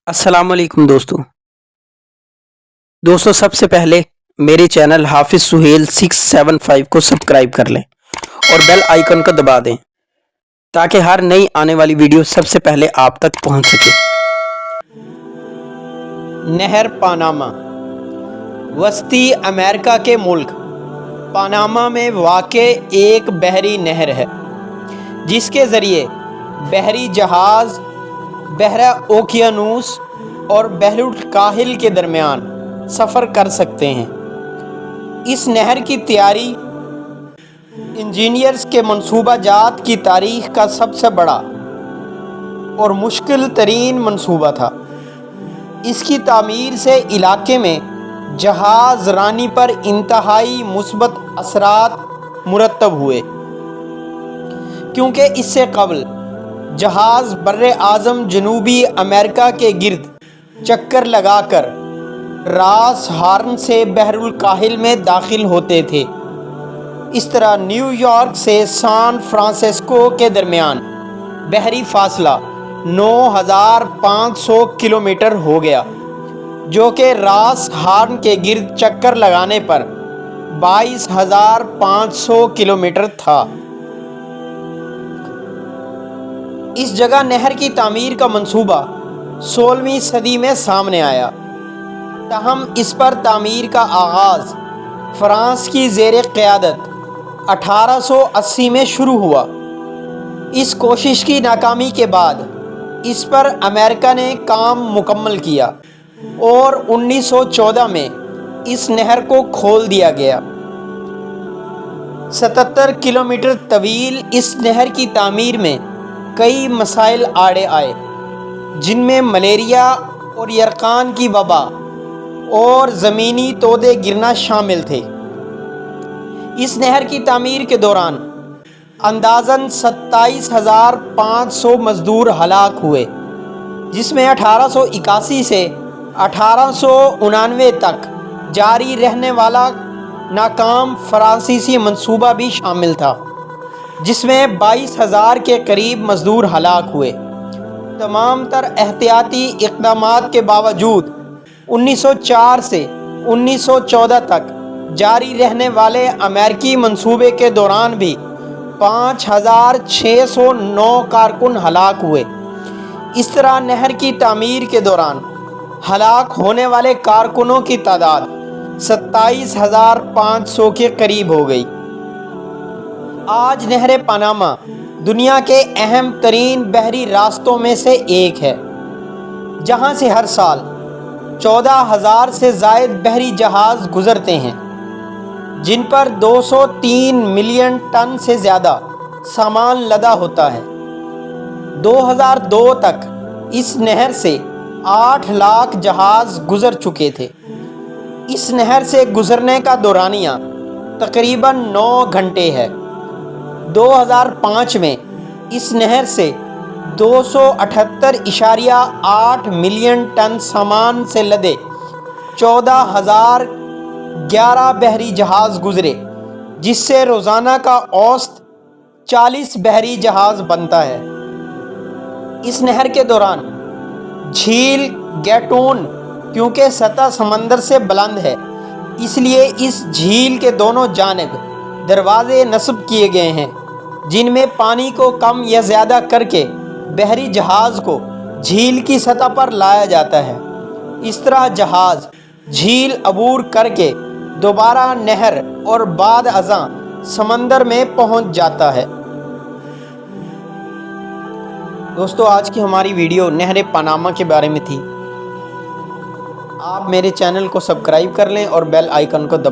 السلام علیکم دوستو سب سے پہلے میرے چینل حافظ سہیل 675 کو سبسکرائب کر لیں اور بیل آئیکن کو دبا دیں تاکہ ہر نئی آنے والی ویڈیو سب سے پہلے آپ تک پہنچ سکے۔ نہر پاناما وسطی امریکہ کے ملک پاناما میں واقع ایک بحری نہر ہے جس کے ذریعے بحری جہاز بحر اوقیانوس اور بحر الکاہل کے درمیان سفر کر سکتے ہیں۔ اس نہر کی تیاری انجینئرز کے منصوبہ جات کی تاریخ کا سب سے بڑا اور مشکل ترین منصوبہ تھا۔ اس کی تعمیر سے علاقے میں جہاز رانی پر انتہائی مثبت اثرات مرتب ہوئے، کیونکہ اس سے قبل جہاز بر اعظم جنوبی امریکہ کے گرد چکر لگا کر راس ہارن سے بحر الکاہل میں داخل ہوتے تھے۔ اس طرح نیو یارک سے سان فرانسسکو کے درمیان بحری فاصلہ 9500 کلومیٹر ہو گیا، جو کہ راس ہارن کے گرد چکر لگانے پر 22500 کلومیٹر تھا۔ اس جگہ نہر کی تعمیر کا منصوبہ 16ویں صدی میں سامنے آیا، تاہم اس پر تعمیر کا آغاز فرانس کی زیر قیادت 1880 میں شروع ہوا۔ اس کوشش کی ناکامی کے بعد اس پر امریکہ نے کام مکمل کیا اور 1914 میں اس نہر کو کھول دیا گیا۔ 77 کلومیٹر طویل اس نہر کی تعمیر میں کئی مسائل آڑے آئے، جن میں ملیریا اور یرقان کی وبا اور زمینی تودے گرنا شامل تھے۔ اس نہر کی تعمیر کے دوران اندازاً 27500 مزدور ہلاک ہوئے، جس میں 1881 سے 1899 تک جاری رہنے والا ناکام فرانسیسی منصوبہ بھی شامل تھا، جس میں 22000 کے قریب مزدور ہلاک ہوئے۔ تمام تر احتیاطی اقدامات کے باوجود 1904 سے 1914 تک جاری رہنے والے امریکی منصوبے کے دوران بھی 5609 کارکن ہلاک ہوئے۔ اس طرح نہر کی تعمیر کے دوران ہلاک ہونے والے کارکنوں کی تعداد 27500 کے قریب ہو گئی۔ آج نہر پاناما دنیا کے اہم ترین بحری راستوں میں سے ایک ہے، جہاں سے ہر سال 14000 سے زائد بحری جہاز گزرتے ہیں، جن پر 203 ملین ٹن سے زیادہ سامان لدا ہوتا ہے۔ 2002 تک اس نہر سے 8 لاکھ جہاز گزر چکے تھے۔ اس نہر سے گزرنے کا دورانیہ تقریباً 9 گھنٹے ہے۔ 2005 میں اس نہر سے 278.8 ملین ٹن سامان سے لدے 14011 بحری جہاز گزرے، جس سے روزانہ کا اوسط 40 بحری جہاز بنتا ہے۔ اس نہر کے دوران جھیل گیٹون کیونکہ سطح سمندر سے بلند ہے، اس لیے اس جھیل کے دونوں جانب دروازے نصب کیے گئے ہیں، جن میں پانی کو کم یا زیادہ کر کے بحری جہاز کو جھیل کی سطح پر لایا جاتا ہے۔ اس طرح جہاز جھیل عبور کر کے دوبارہ نہر اور بعد ازاں سمندر میں پہنچ جاتا ہے۔ دوستو، آج کی ہماری ویڈیو نہر پاناما کے بارے میں تھی۔ آپ میرے چینل کو سبسکرائب کر لیں اور بیل آئیکن کو دبائیں۔